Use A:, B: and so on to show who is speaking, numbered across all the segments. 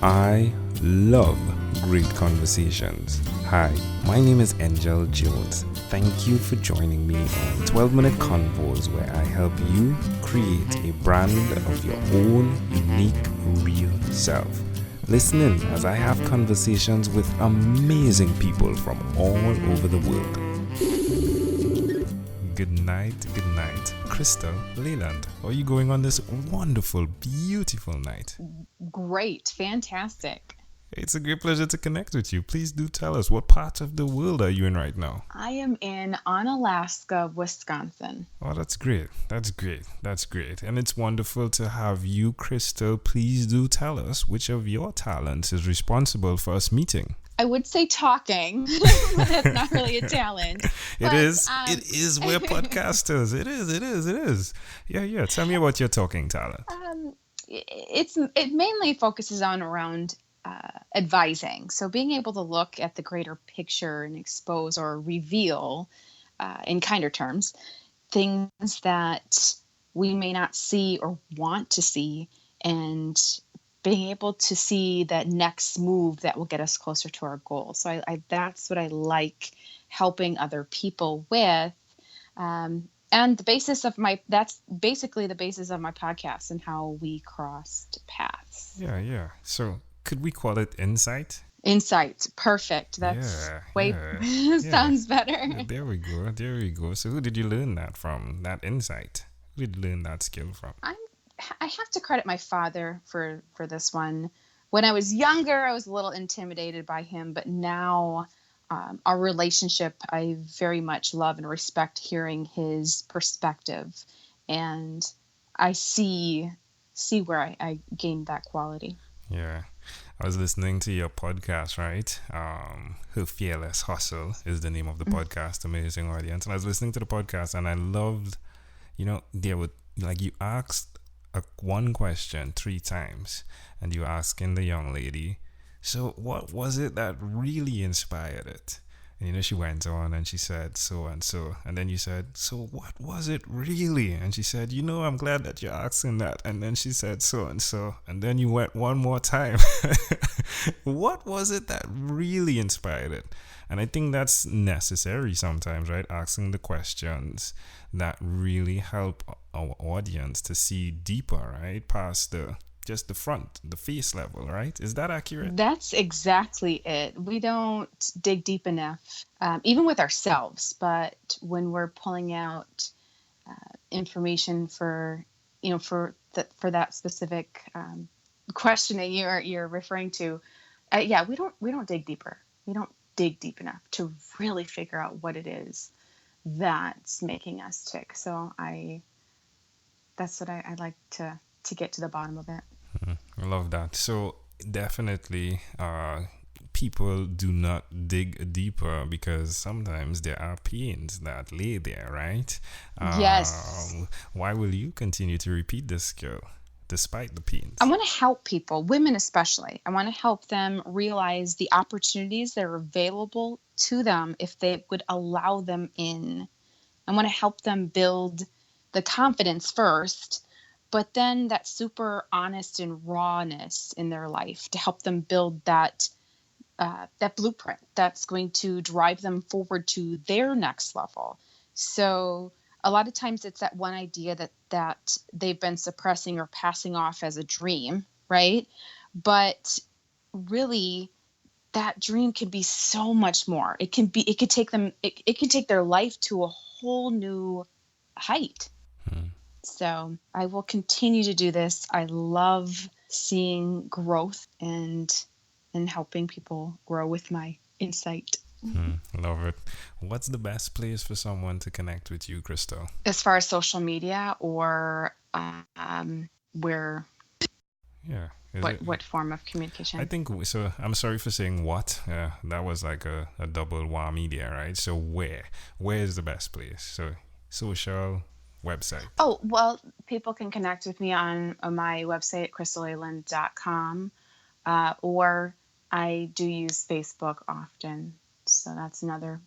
A: I love great conversations. Hi, my name is Angel Jones. Thank you for joining me on 12-minute Convos, where I help you create a brand of your own unique, real self. Listen in as I have conversations with amazing people from all over the world. Good night, Crystal, Layland. How are you going on this wonderful, beautiful night?
B: Great, fantastic.
A: It's a great pleasure to connect with you. Please do tell us, what part of the world are you in right now?
B: I am in Onalaska, Wisconsin.
A: Oh, that's great. And it's wonderful to have you, Crystal. Please do tell us which of your talents is responsible for us meeting.
B: I would say talking, but that's not really a talent.
A: It is. It is. We're podcasters. It is. Yeah. Tell me about your talking talent.
B: It mainly focuses around advising. So being able to look at the greater picture and expose or reveal, in kinder terms, things that we may not see or want to see, and being able to see that next move that will get us closer to our goal. So I that's what I like helping other people with. And that's basically the basis of my podcast and how we crossed paths.
A: Yeah. So could we call it insight?
B: Insight. Perfect. That's sounds better.
A: There we go. So who did you learn that from? That insight? Who did you learn that skill from?
B: I have to credit my father for this one. When I was younger, I was a little intimidated by him, but now our relationship, I very much love and respect hearing his perspective, and I see where I gained that quality.
A: Yeah. I was listening to your podcast, right? Her Fearless Hustle is the name of the podcast, amazing audience. And I was listening to the podcast and I loved, there would, you asked one question 3 times, and you asking the young lady, so what was it that really inspired it? And she went on and she said so and so, and then you said, so what was it really? And she said, I'm glad that you're asking that. And then she said so and so, and then you went one more time. What was it that really inspired it? And I think that's necessary sometimes, right? Asking the questions that really help our audience to see deeper, right? Past just the front, the face level, right? Is that accurate?
B: That's exactly it. We don't dig deep enough, even with ourselves, but when we're pulling out information for that specific question that you're referring to, we don't dig deeper. We don't dig deep enough to really figure out what it is that's making us tick. So that's what I like to get to the bottom of it.
A: I love that. So definitely people do not dig deeper because sometimes there are pains that lay there, right?
B: Yes.
A: Why will you continue to repeat this skill despite the pains?
B: I want to help people, women especially. I want to help them realize the opportunities that are available to them if they would allow them in. I want to help them build the confidence first, but then that super honest and rawness in their life to help them build that blueprint that's going to drive them forward to their next level. So a lot of times it's that one idea that they've been suppressing or passing off as a dream, right? But really, that dream can be so much more. It can take their life to a whole new height. So I will continue to do this. I love seeing growth and helping people grow with my insight.
A: Love it. What's the best place for someone to connect with you, Crystal?
B: As far as social media or where?
A: Yeah.
B: What form of communication?
A: I think so. I'm sorry for saying what. That was like a double whammy there, right? So where is the best place? So social, website.
B: Oh, well, people can connect with me on my website, crystallayland.com, or I do use Facebook often. So that's another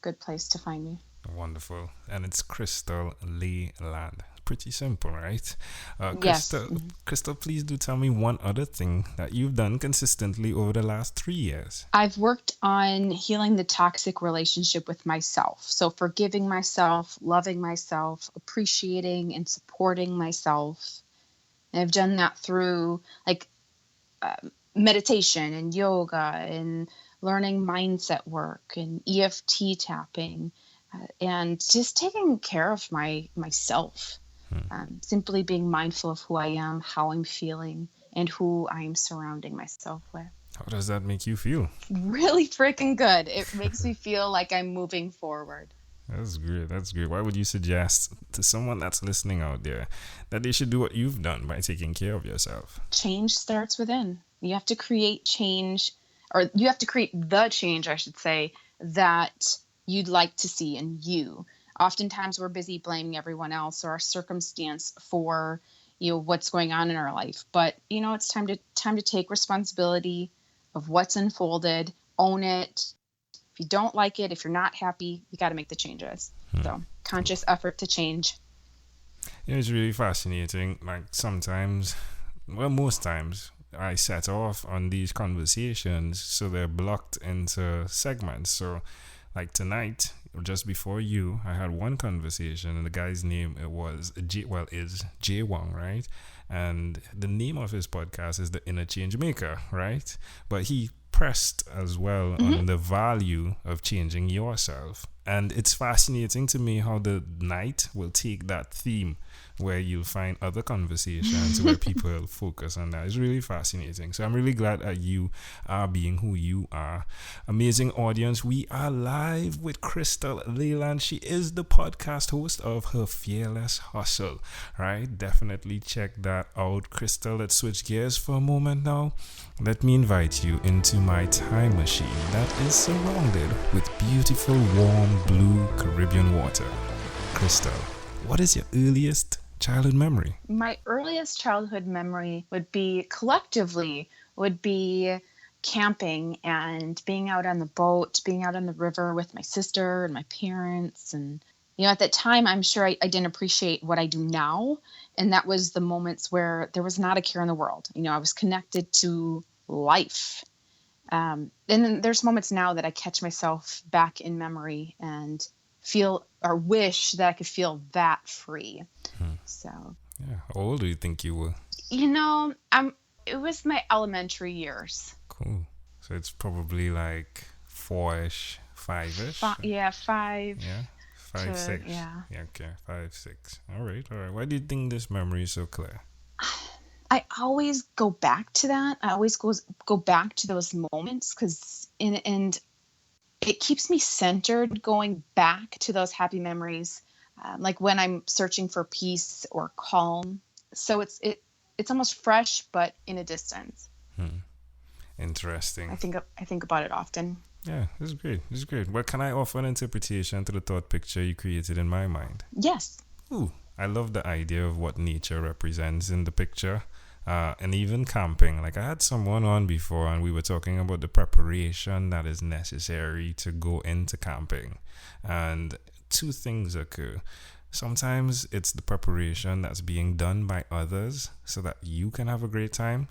B: good place to find me.
A: Wonderful. And it's Crystal Layland. pretty simple, right?
B: Yes.
A: Crystal, please do tell me one other thing that you've done consistently over the last 3 years.
B: I've worked on healing the toxic relationship with myself. So forgiving myself, loving myself, appreciating and supporting myself. And I've done that through like meditation and yoga and learning mindset work and EFT tapping and just taking care of myself. Simply being mindful of who I am, how I'm feeling, and who I am surrounding myself with.
A: How does that make you feel?
B: Really freaking good. It makes me feel like I'm moving forward.
A: That's great. That's great. Why would you suggest to someone that's listening out there that they should do what you've done by taking care of yourself?
B: Change starts within. You have to create change, or you have to create the change, I should say, that you'd like to see in you. Oftentimes we're busy blaming everyone else or our circumstance for, what's going on in our life. But, it's time to take responsibility of what's unfolded, own it. If you don't like it, if you're not happy, you got to make the changes. So conscious effort to change.
A: It's really fascinating. Like most times, I set off on these conversations so they're blocked into segments. So like tonight, just before you, I had one conversation, and the guy's name is Jay Wong, right? And the name of his podcast is The Inner Change Maker, right? But he pressed as well on the value of changing yourself. And it's fascinating to me how the night will take that theme where you'll find other conversations where people focus on that. It's really fascinating. So I'm really glad that you are being who you are. Amazing audience. We are live with Crystal Layland. She is the podcast host of Her Fearless Hustle, right? Definitely check that out. Crystal, let's switch gears for a moment now. Let me invite you into my time machine that is surrounded with beautiful, warm, blue Caribbean water. Crystal, what is your earliest childhood memory?
B: My earliest childhood memory would be camping and being out on the boat, being out on the river with my sister and my parents. And, at that time, I'm sure I didn't appreciate what I do now. And that was the moments where there was not a care in the world. I was connected to life. And then there's moments now that I catch myself back in memory and feel or wish that I could feel that free. So
A: yeah, how old do you think you were?
B: It was my elementary years.
A: Cool. So it's probably like 4-ish, 5-ish?
B: 5.
A: Yeah, 5, 6.
B: Yeah.
A: Okay, 5, 6. All right. Why do you think this memory is so clear?
B: I always go back to that. I always go back to those moments and it keeps me centered going back to those happy memories, like when I'm searching for peace or calm. So it's almost fresh, but in a distance.
A: Interesting.
B: I think about it often.
A: Yeah, this is great. Well, can I offer an interpretation to the thought picture you created in my mind?
B: Yes.
A: Ooh, I love the idea of what nature represents in the picture. And even camping. Like I had someone on before and we were talking about the preparation that is necessary to go into camping. And two things occur. Sometimes it's the preparation that's being done by others so that you can have a great time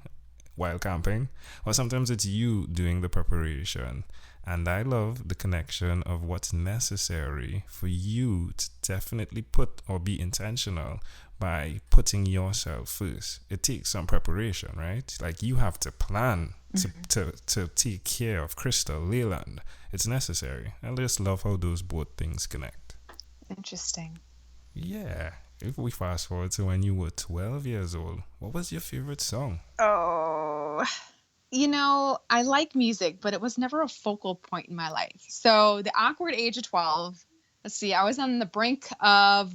A: while camping. Or sometimes it's you doing the preparation. And I love the connection of what's necessary for you to definitely put or be intentional by putting yourself first. It takes some preparation, right? Like you have to plan to take care of Crystal Layland. It's necessary. I just love how those both things connect.
B: Interesting.
A: Yeah. If we fast forward to when you were 12 years old, what was your favorite song?
B: Oh, I like music, but it was never a focal point in my life. So the awkward age of 12, let's see, I was on the brink of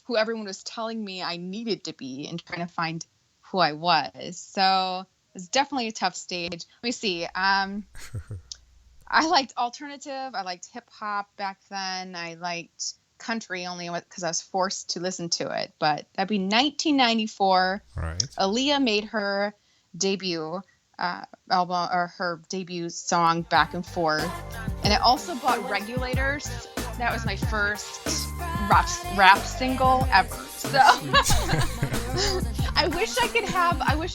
B: who everyone was telling me I needed to be and trying to find who I was. So it was definitely a tough stage. Let me see. I liked alternative. I liked hip hop back then. I liked country only because I was forced to listen to it. But that'd be 1994.
A: Right.
B: Aaliyah made her debut album or her debut song Back and Forth. And I also bought Regulators. That was my first rap single ever. So I wish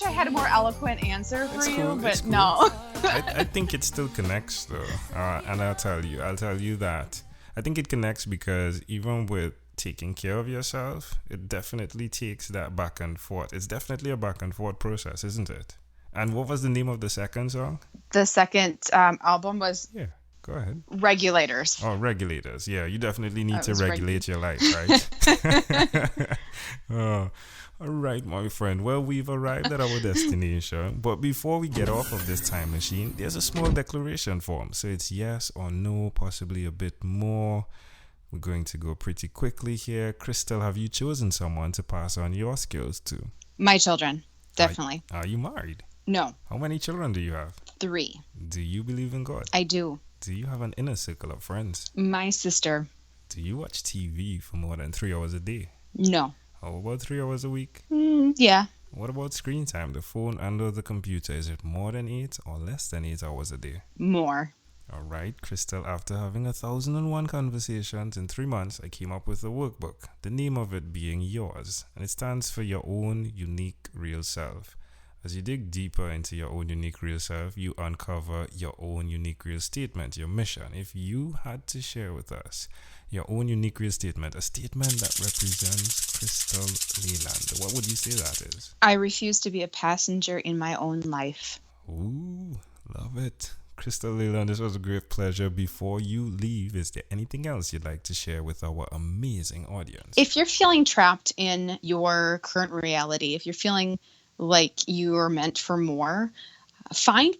B: I had a more eloquent answer for you, cool. But cool. No.
A: I think it still connects though. And I'll tell you that I think it connects because even with taking care of yourself, it definitely takes that back and forth. It's definitely a back and forth process, isn't it? And what was the name of the second song?
B: The second album was...
A: Yeah, go ahead.
B: Regulators.
A: Oh, Regulators. Yeah, you definitely need to regulate your life, right? Oh, all right, my friend. Well, we've arrived at our destination. But before we get off of this time machine, there's a small declaration form. So it's yes or no, possibly a bit more. We're going to go pretty quickly here. Crystal, have you chosen someone to pass on your skills to?
B: My children, definitely.
A: Are you married?
B: No.
A: How many children do you have?
B: 3.
A: Do you believe in God?
B: I do.
A: Do you have an inner circle of friends?
B: My sister.
A: Do you watch TV for more than 3 hours a day?
B: No.
A: How about 3 hours a week?
B: Yeah.
A: What about screen time, the phone and or the computer? Is it more than 8 or less than 8 hours a day?
B: More.
A: All right, Crystal, after having 1,001 conversations in 3 months, I came up with a workbook, the name of it being Yours, and it stands for your own unique real self. As you dig deeper into your own unique real self, you uncover your own unique real statement, your mission. If you had to share with us your own unique real statement, a statement that represents Crystal Layland, what would you say that is?
B: I refuse to be a passenger in my own life.
A: Ooh, love it. Crystal Layland, this was a great pleasure. Before you leave, is there anything else you'd like to share with our amazing audience?
B: If you're feeling trapped in your current reality, if you're feeling like you're meant for more, find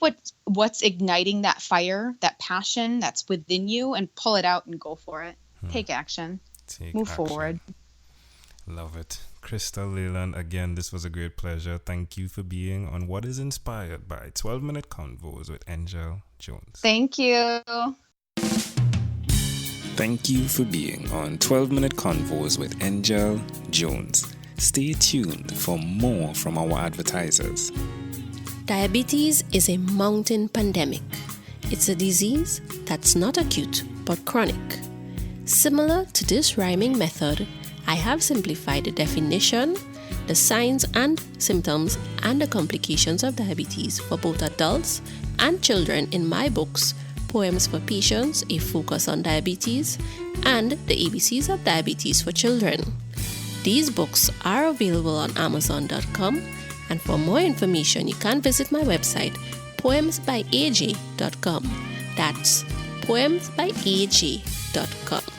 B: what's igniting that fire, that passion that's within you, and pull it out and go for it. Take action. Move forward.
A: Love it. Crystal Layland, again, this was a great pleasure. Thank you for being on what is inspired by 12-Minute Convos with Angel Jones.
B: Thank you.
A: Thank you for being on 12-Minute Convos with Angel Jones. Stay tuned for more from our advertisers.
C: Diabetes is a mountain pandemic. It's a disease that's not acute but chronic. Similar to this rhyming method, I have simplified the definition, the signs and symptoms, and the complications of diabetes for both adults and children in my books, Poems for Patients, A Focus on Diabetes, and The ABCs of Diabetes for Children. These books are available on Amazon.com, and for more information, you can visit my website, poemsbyaj.com. That's poemsbyaj.com.